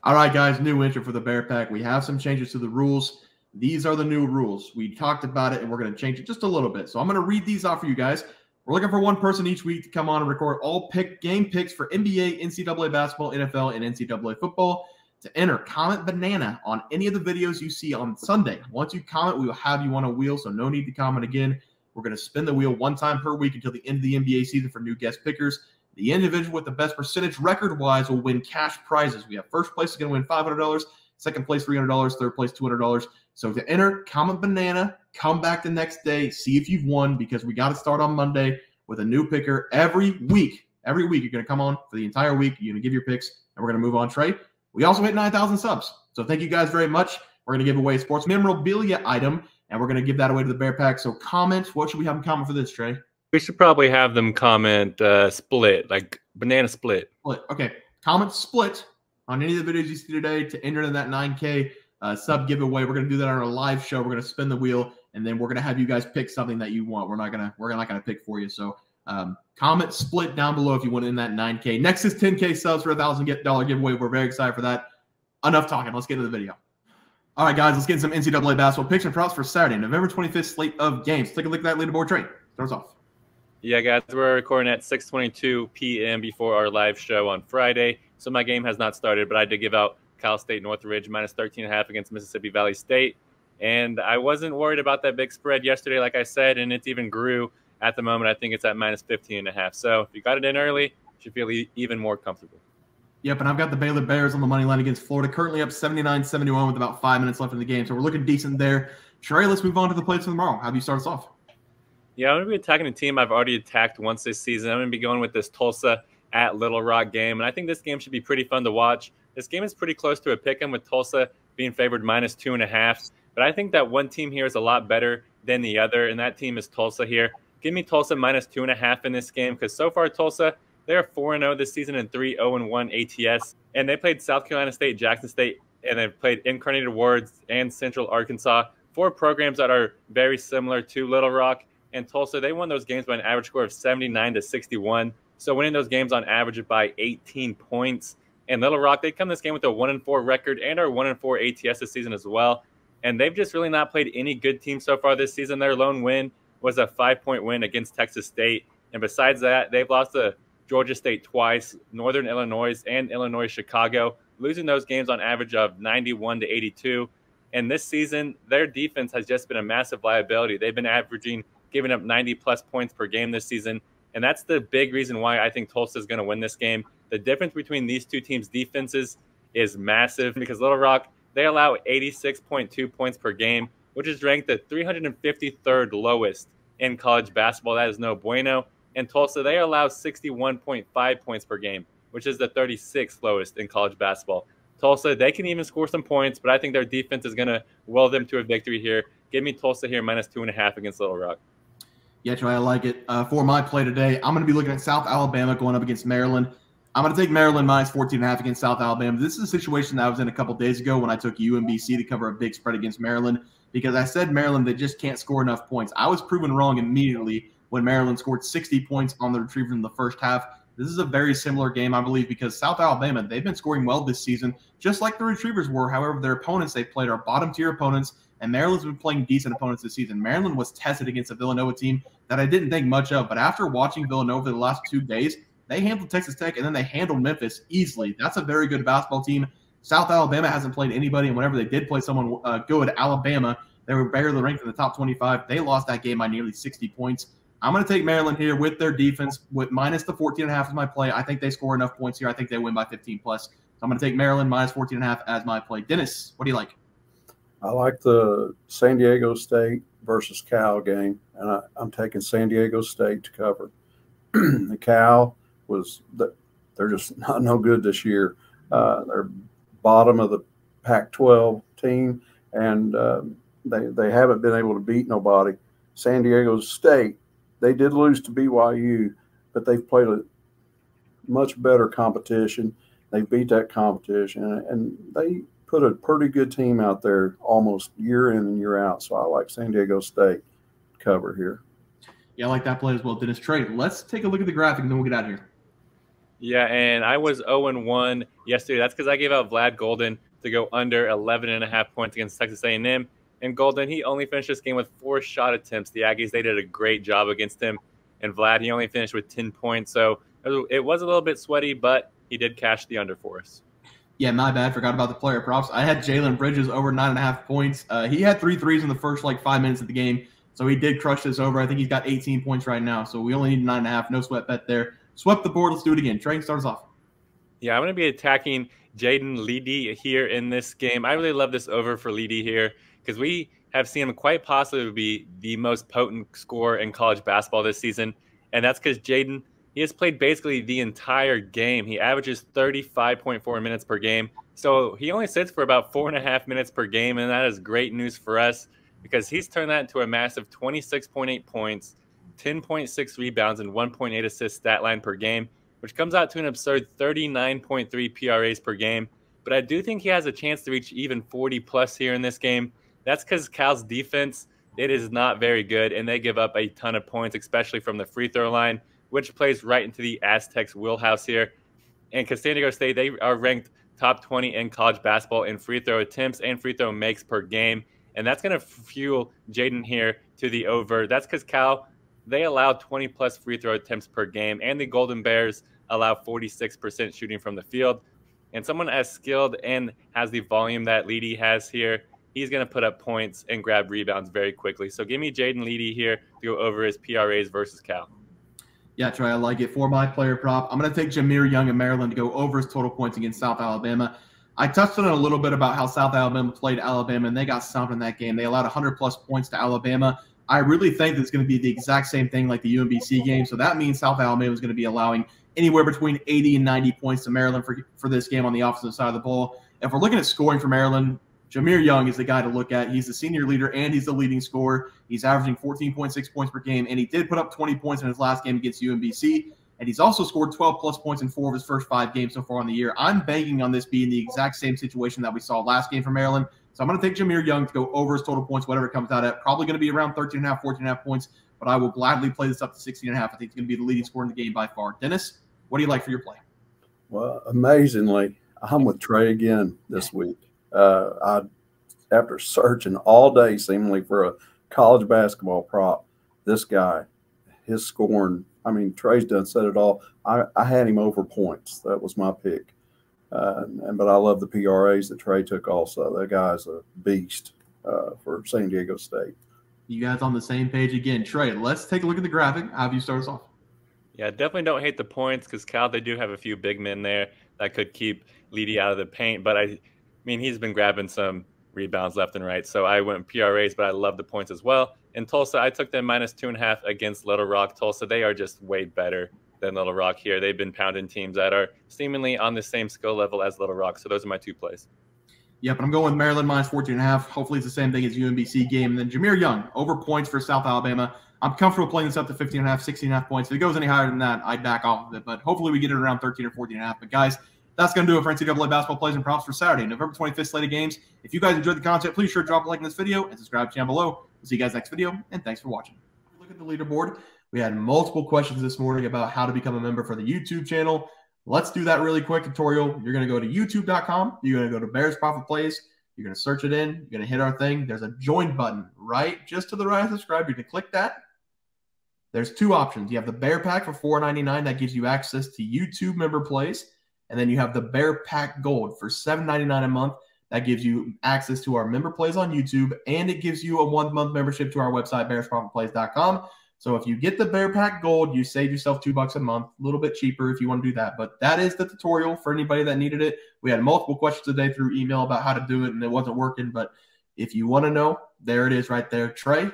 All right, guys, new entry for the Bear Pack. We have some changes to the rules. These are the new rules. We talked about it, and we're going to change it just a little bit. So I'm going to read these off for you guys. We're looking for one person each week to come on and record all game picks for NBA, NCAA basketball, NFL, and NCAA football. To enter, comment banana on any of the videos you see on Sunday. Once you comment, we will have you on a wheel, so no need to comment again. We're going to spin the wheel one time per week until the end of the NBA season for new guest pickers. The individual with the best percentage record-wise will win cash prizes. We have first place is going to win $500, second place $300, third place $200. So to enter, comment banana, come back the next day, see if you've won, because we got to start on Monday with a new picker every week. Every week you're going to come on for the entire week. You're going to give your picks, and we're going to move on. Trey, we also hit 9,000 subs. So thank you guys very much. We're going to give away a sports memorabilia item, and we're going to give that away to the Bear Pack. So comment. What should we have them comment for this, Trey? We should probably have them comment split, like banana split. Okay. Comment split on any of the videos you see today to enter in that 9K sub giveaway. We're going to do that on our live show. We're going to spin the wheel, and then we're going to have you guys pick something that you want. We're not going to pick for you. So comment split down below if you want in that 9K. Next is 10K subs for a $1,000 giveaway. We're very excited for that. Enough talking. Let's get into the video. All right, guys, let's get some NCAA basketball picks and props for Saturday, November 25th slate of games. Take a look at that leaderboard. Trey, start us off. Yeah, guys, we're recording at 6:22 p.m. before our live show on Friday. So my game has not started, but I did give out Cal State Northridge minus 13.5 against Mississippi Valley State. And I wasn't worried about that big spread yesterday, like I said, and it even grew at the moment. I think it's at minus 15.5. So if you got it in early, you should feel even more comfortable. Yep, and I've got the Baylor Bears on the money line against Florida, currently up 79-71 with about 5 minutes left in the game. So we're looking decent there. Trey, let's move on to the plays for tomorrow. How do you start us off? Yeah, I'm going to be attacking a team I've already attacked once this season. I'm going to be going with this Tulsa at Little Rock game, and I think this game should be pretty fun to watch. This game is pretty close to a pick 'em with Tulsa being favored minus 2.5, but I think that one team here is a lot better than the other, and that team is Tulsa here. Give me Tulsa minus 2.5 in this game, because so far Tulsa, they're 4-0 this season and 3-0-1 ATS, and they played South Carolina State, Jackson State, and they've played Incarnate Wards and Central Arkansas, 4 programs that are very similar to Little Rock. And Tulsa, they won those games by an average score of 79-61. So winning those games on average by 18 points. And Little Rock, they come this game with a 1-4 record and are 1-4 ATS this season as well. And they've just really not played any good teams so far this season. Their lone win was a 5-point win against Texas State. And besides that, they've lost to Georgia State twice, Northern Illinois and Illinois Chicago, losing those games on average of 91-82. And this season, their defense has just been a massive liability. They've been giving up 90-plus points per game this season. And that's the big reason why I think Tulsa is going to win this game. The difference between these two teams' defenses is massive because Little Rock, they allow 86.2 points per game, which is ranked the 353rd lowest in college basketball. That is no bueno. And Tulsa, they allow 61.5 points per game, which is the 36th lowest in college basketball. Tulsa, they can even score some points, but I think their defense is going to will them to a victory here. Give me Tulsa here minus 2.5 against Little Rock. Yeah, Trey, I like it. For my play today, I'm going to be looking at South Alabama going up against Maryland. I'm going to take Maryland minus 14.5 against South Alabama. This is a situation that I was in a couple days ago when I took UMBC to cover a big spread against Maryland because I said Maryland, they just can't score enough points. I was proven wrong immediately when Maryland scored 60 points on the Retrievers in the first half. This is a very similar game, I believe, because South Alabama, they've been scoring well this season, just like the Retrievers were. However, their opponents they played are bottom-tier opponents, and Maryland's been playing decent opponents this season. Maryland was tested against a Villanova team that I didn't think much of, but after watching Villanova the last 2 days, they handled Texas Tech, and then they handled Memphis easily. That's a very good basketball team. South Alabama hasn't played anybody, and whenever they did play someone good, Alabama, they were barely ranked in the top 25. They lost that game by nearly 60 points. I'm going to take Maryland here with their defense, with minus the 14.5 as my play. I think they score enough points here. I think they win by 15+. So I'm going to take Maryland minus 14.5 as my play. Dennis, what do you like? I like the San Diego State versus Cal game, and I'm taking San Diego State to cover. The Cal they're just not no good this year. They're bottom of the Pac-12 team, and they haven't been able to beat nobody. San Diego State, they did lose to BYU, but they've played a much better competition. They beat that competition, and they put a pretty good team out there almost year in and year out. So I like San Diego State cover here. Yeah, I like that play as well, Dennis. Trey, let's take a look at the graphic, and then we'll get out of here. Yeah, and I was 0-1 yesterday. That's because I gave out Vlad Golden to go under 11.5 points against Texas A&M. And Golden, he only finished this game with 4 shot attempts. The Aggies, they did a great job against him. And Vlad, he only finished with 10 points. So it was a little bit sweaty, but he did cash the under for us. Yeah, my bad. Forgot about the player props. I had Jalen Bridges over 9.5 points. He had 3 threes in the first 5 minutes of the game, so he did crush this over. I think he's got 18 points right now, so we only need 9.5. No sweat bet there. Swept the board. Let's do it again. Trey, start us off. Yeah, I'm going to be attacking Jaedon LeDee here in this game. I really love this over for LeDee here because we have seen him quite possibly be the most potent scorer in college basketball this season, and that's because Jaedon, he has played basically the entire game. He averages 35.4 minutes per game. So he only sits for about 4.5 minutes per game, and that is great news for us because he's turned that into a massive 26.8 points, 10.6 rebounds, and 1.8 assists stat line per game, which comes out to an absurd 39.3 PRAs per game. But I do think he has a chance to reach even 40-plus here in this game. That's because Cal's defense, it is not very good, and they give up a ton of points, especially from the free throw line, which plays right into the Aztecs' wheelhouse here. And because San Diego State, they are ranked top 20 in college basketball in free throw attempts and free throw makes per game. And that's going to fuel Jaedon here to the over. That's because Cal, they allow 20-plus free throw attempts per game, and the Golden Bears allow 46% shooting from the field. And someone as skilled and has the volume that LeDee has here, he's going to put up points and grab rebounds very quickly. So give me Jaedon LeDee here to go over his PRAs versus Cal. Yeah, Trey, I like it. For my player prop, I'm going to take Jahmir Young in Maryland to go over his total points against South Alabama. I touched on it a little bit about how South Alabama played Alabama, and they got stomped in that game. They allowed 100-plus points to Alabama. I really think that it's going to be the exact same thing like the UMBC game, so that means South Alabama is going to be allowing anywhere between 80 and 90 points to Maryland for this game on the offensive side of the ball. If we're looking at scoring for Maryland, Jahmir Young is the guy to look at. He's the senior leader, and he's the leading scorer. He's averaging 14.6 points per game, and he did put up 20 points in his last game against UMBC. And he's also scored 12-plus points in 4 of his first 5 games so far on the year. I'm banking on this being the exact same situation that we saw last game for Maryland. So I'm going to take Jahmir Young to go over his total points, whatever it comes out at. Probably going to be around 13.5, 14.5 points, but I will gladly play this up to 16.5. I think it's going to be the leading scorer in the game by far. Dennis, what do you like for your play? Well, amazingly, I'm with Trey again this week. After searching all day seemingly for a college basketball prop, this guy, his scoring, I mean, Trey's done said it all. I had him over points. That was my pick. But I love the PRAs that Trey took also. That guy's a beast for San Diego State. You guys on the same page again. Trey, let's take a look at the graphic. How have you start us off? Yeah, definitely don't hate the points because Cal, they do have a few big men there that could keep LeDee out of the paint. But I mean, he's been grabbing some rebounds left and right. So I went PRAs, but I love the points as well. In Tulsa, I took them -2.5 against Little Rock. Tulsa, they are just way better than Little Rock here. They've been pounding teams that are seemingly on the same skill level as Little Rock. So those are my 2 plays. Yep, and I'm going with Maryland -14.5. Hopefully it's the same thing as UMBC game. And then Jahmir Young, over points for South Alabama. I'm comfortable playing this up to 15.5, 16.5 points. If it goes any higher than that, I'd back off of it. But hopefully we get it around 13 or 14.5. But guys, that's going to do it for NCAA basketball plays and props for Saturday, November 25th slate of games. If you guys enjoyed the content, please sure drop a like in this video and subscribe to the channel below. We'll see you guys next video, and thanks for watching. Look at the leaderboard. We had multiple questions this morning about how to become a member for the YouTube channel. Let's do that really quick tutorial. You're going to go to youtube.com. You're going to go to Bears Profit Plays. You're going to search it in. You're going to hit our thing. There's a join button right just to the right of subscribe. You're going to click that. There's 2 options. You have the Bear Pack for $4.99. That gives you access to YouTube member plays. And then you have the Bear Pack Gold for $7.99 a month. That gives you access to our member plays on YouTube, and it gives you a 1-month membership to our website, bearsprofitplays.com. So if you get the Bear Pack Gold, you save yourself $2 a month, a little bit cheaper if you want to do that. But that is the tutorial for anybody that needed it. We had multiple questions today through email about how to do it, and it wasn't working. But if you want to know, there it is right there. Trey,